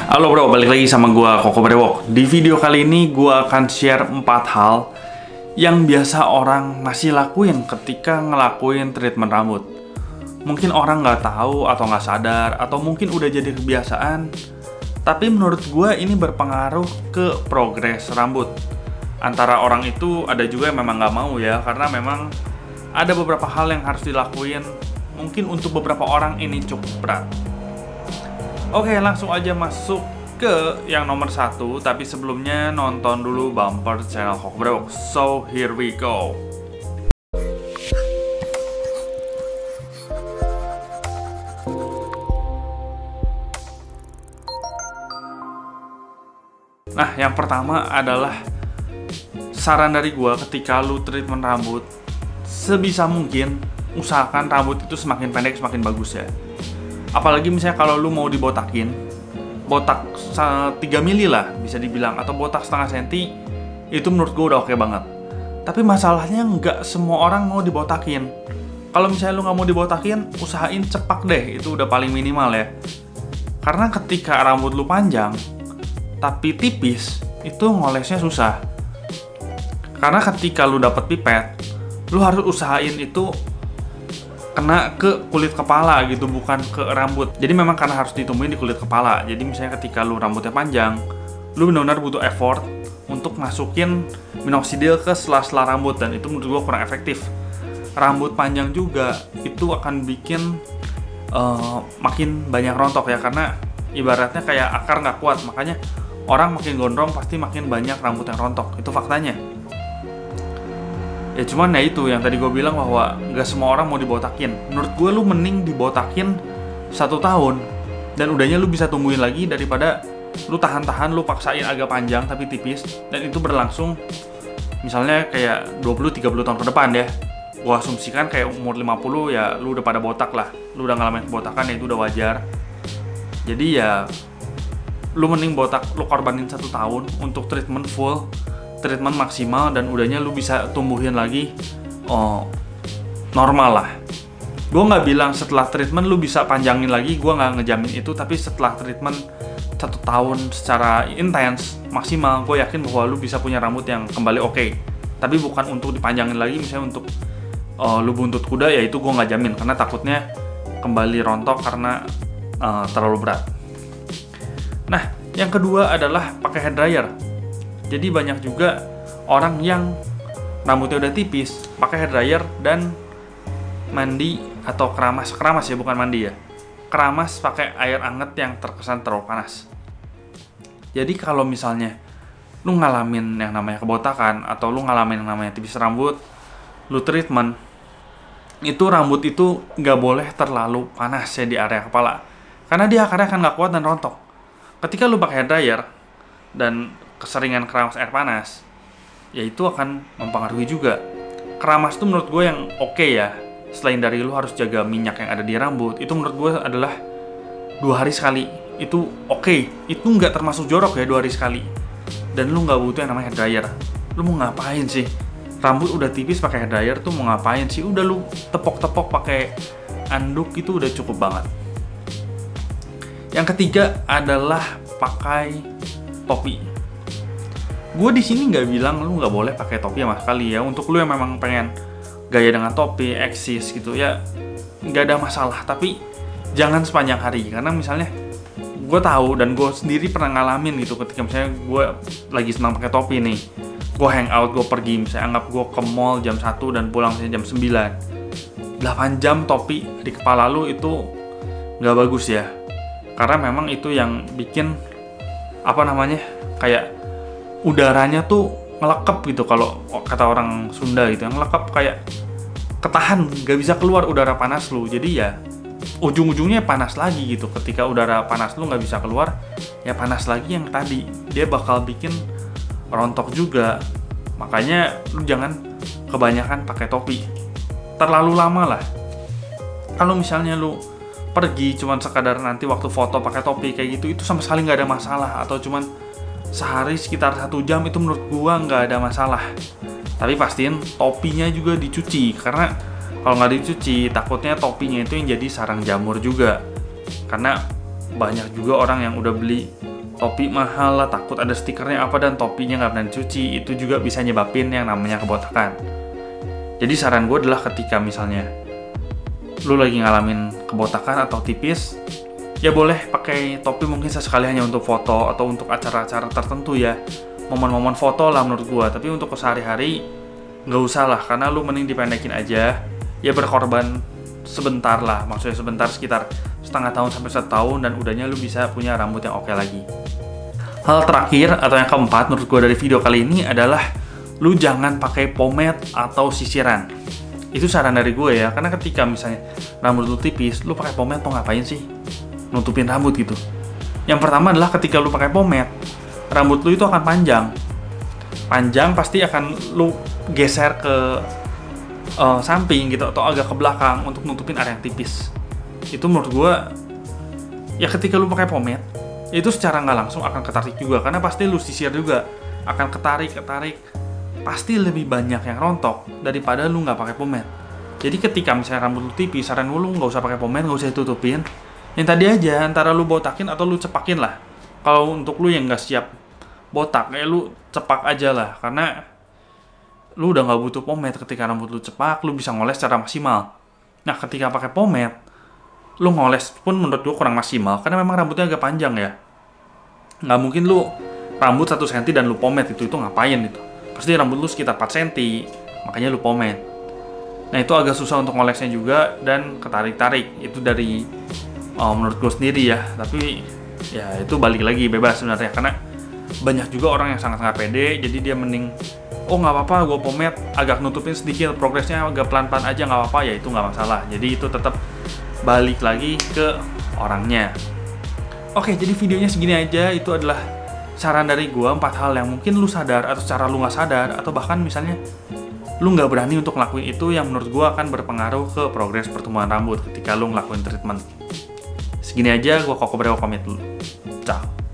Halo bro, balik lagi sama gua Koko Brewok. Di video kali ini gua akan share 4 hal yang biasa orang masih lakuin ketika ngelakuin treatment rambut. Mungkin orang nggak tahu atau nggak sadar, atau mungkin udah jadi kebiasaan. Tapi menurut gua ini berpengaruh ke progres rambut. Antara orang itu ada juga yang memang nggak mau ya, karena memang ada beberapa hal yang harus dilakuin. Mungkin untuk beberapa orang ini cukup berat. Oke, langsung aja masuk ke yang nomor 1. Tapi sebelumnya nonton dulu bumper channel Koko Brewok. So here we go. Nah, yang pertama adalah saran dari gua ketika lu treatment rambut, sebisa mungkin usahakan rambut itu semakin pendek semakin bagus ya. Apalagi misalnya kalau lu mau dibotakin, botak 3 mili lah bisa dibilang, atau botak setengah senti, itu menurut gue udah oke banget. Tapi masalahnya nggak semua orang mau dibotakin. Kalau misalnya lu nggak mau dibotakin, usahain cepak deh, itu udah paling minimal ya. Karena ketika rambut lu panjang tapi tipis, itu ngolesnya susah. Karena ketika lu dapet pipet, lu harus usahain itu kena ke kulit kepala gitu, bukan ke rambut. Jadi memang karena harus ditumbuhin di kulit kepala. Jadi misalnya ketika lu rambutnya panjang, lu benar-benar butuh effort untuk masukin minoxidil ke sela-sela rambut, dan itu menurut gua kurang efektif. Rambut panjang juga itu akan bikin makin banyak rontok ya, karena ibaratnya kayak akar nggak kuat. Makanya orang makin gondrong pasti makin banyak rambut yang rontok. Itu faktanya. Ya cuman ya itu yang tadi gue bilang bahwa gak semua orang mau dibotakin. Menurut gue lu mending dibotakin 1 tahun dan udahnya lu bisa tumbuhin lagi daripada lu tahan-tahan lu paksain agak panjang tapi tipis, dan itu berlangsung misalnya kayak 20-30 tahun ke depan ya. Gue asumsikan kayak umur 50 ya lu udah pada botak lah, lu udah ngalamin kebotakan, ya itu udah wajar. Jadi ya lu mending botak, lu korbanin 1 tahun untuk treatment full, treatment maksimal, dan udahnya lu bisa tumbuhin lagi normal lah. Gue nggak bilang setelah treatment lu bisa panjangin lagi, gue nggak ngejamin itu. Tapi setelah treatment 1 tahun secara intens maksimal, gue yakin bahwa lu bisa punya rambut yang kembali oke. Tapi bukan untuk dipanjangin lagi, misalnya untuk lu buntut kuda, ya itu gue nggak jamin, karena takutnya kembali rontok karena terlalu berat. Nah, yang kedua adalah pakai hair dryer. Jadi banyak juga orang yang rambutnya udah tipis, pakai hair dryer dan mandi atau keramas ya, bukan mandi ya. Keramas pakai air anget yang terkesan terlalu panas. Jadi kalau misalnya lu ngalamin yang namanya kebotakan, atau lu ngalamin yang namanya tipis rambut, lu treatment, itu rambut itu nggak boleh terlalu panas ya di area kepala. Karena dia akarnya akan nggak kuat dan rontok. Ketika lu pakai hair dryer dan keseringan keramas air panas, ya itu akan mempengaruhi juga. Keramas tuh menurut gue yang oke ya, selain dari lu harus jaga minyak yang ada di rambut, itu menurut gue adalah 2 hari sekali. Itu oke. Itu nggak termasuk jorok ya, 2 hari sekali. Dan lu nggak butuh yang namanya hair dryer. Lu mau ngapain sih? Rambut udah tipis pakai hair dryer tuh mau ngapain sih? Udah lu tepok-tepok pakai anduk, itu udah cukup banget. Yang ketiga adalah pakai topi. Gue di sini nggak bilang lu nggak boleh pakai topi sama sekali ya. Untuk lu yang memang pengen gaya dengan topi, eksis gitu ya, nggak ada masalah. Tapi jangan sepanjang hari, karena misalnya gue tahu dan gue sendiri pernah ngalamin gitu, ketika misalnya gue lagi senang pakai topi nih, gue hangout, gue pergi, misalnya anggap gue ke mall jam 1 dan pulang misalnya jam 9, 8 jam topi di kepala lu, itu nggak bagus ya. Karena memang itu yang bikin kayak udaranya tuh ngelekep gitu, kalau kata orang Sunda gitu, yang ngelekep kayak ketahan, gak bisa keluar udara panas lu. Jadi ya ujung-ujungnya panas lagi gitu. Ketika udara panas lu gak bisa keluar, ya panas lagi yang tadi, dia bakal bikin rontok juga. Makanya lu jangan kebanyakan pakai topi, terlalu lama lah. Kalau misalnya lu pergi cuman sekadar nanti waktu foto pakai topi kayak gitu, itu sama sekali gak ada masalah. Atau cuman sehari sekitar 1 jam, itu menurut gua nggak ada masalah. Tapi pastiin topinya juga dicuci, karena kalau nggak dicuci takutnya topinya itu yang jadi sarang jamur juga. Karena banyak juga orang yang udah beli topi mahal lah, takut ada stikernya apa dan topinya nggak pernah dicuci, itu juga bisa nyebabin yang namanya kebotakan. Jadi saran gue adalah ketika misalnya lu lagi ngalamin kebotakan atau tipis, ya boleh pakai topi mungkin sesekali hanya untuk foto atau untuk acara-acara tertentu ya, momen-momen foto lah menurut gue. Tapi untuk sehari-hari nggak usah lah, karena lu mending dipendekin aja, ya berkorban sebentar lah, maksudnya sebentar sekitar setengah tahun sampai 1 tahun, dan udahnya lu bisa punya rambut yang oke lagi. Hal terakhir atau yang keempat menurut gue dari video kali ini adalah lu jangan pakai pomade atau sisiran. Itu saran dari gue ya, karena ketika misalnya rambut lu tipis, lu pakai pomade mau ngapain sih? Nutupin rambut gitu. Yang pertama adalah ketika lu pakai pomade, rambut lu itu akan panjang. Panjang pasti akan lu geser ke samping gitu atau agak ke belakang untuk nutupin area yang tipis. Itu menurut gue ya, ketika lu pakai pomade itu secara nggak langsung akan ketarik juga, karena pasti lu sisir juga akan ketarik, pasti lebih banyak yang rontok daripada lu nggak pakai pomade. Jadi ketika misalnya rambut lu tipis, saran lu nggak usah pakai pomade, nggak usah ditutupin. Yang tadi aja, antara lu botakin atau lu cepakin lah. Kalau untuk lu yang nggak siap botak, kayak lu cepak aja lah, karena lu udah nggak butuh pomade. Ketika rambut lu cepak, lu bisa ngoles secara maksimal. Nah ketika pakai pomade, lu ngoles pun menurut gue kurang maksimal, karena memang rambutnya agak panjang ya. Nggak mungkin lu rambut 1 cm dan lu pomade, itu ngapain itu. Pasti rambut lu sekitar 4 cm, makanya lu pomade. Nah itu agak susah untuk ngolesnya juga, dan ketarik-tarik. Itu dari menurut gue sendiri ya. Tapi ya itu balik lagi bebas sebenarnya, karena banyak juga orang yang sangat nggak pede, jadi dia mending nggak apa-apa gue pomade, agak nutupin sedikit, progresnya agak pelan-pelan aja nggak apa-apa, ya itu nggak masalah. Jadi itu tetap balik lagi ke orangnya. Oke, jadi videonya segini aja. Itu adalah saran dari gue 4 hal yang mungkin lu sadar atau secara lu nggak sadar, atau bahkan misalnya lu nggak berani untuk ngelakuin itu, yang menurut gue akan berpengaruh ke progres pertumbuhan rambut ketika lu ngelakuin treatment. Segini aja, gue Koko Breo pamit dulu. Ciao.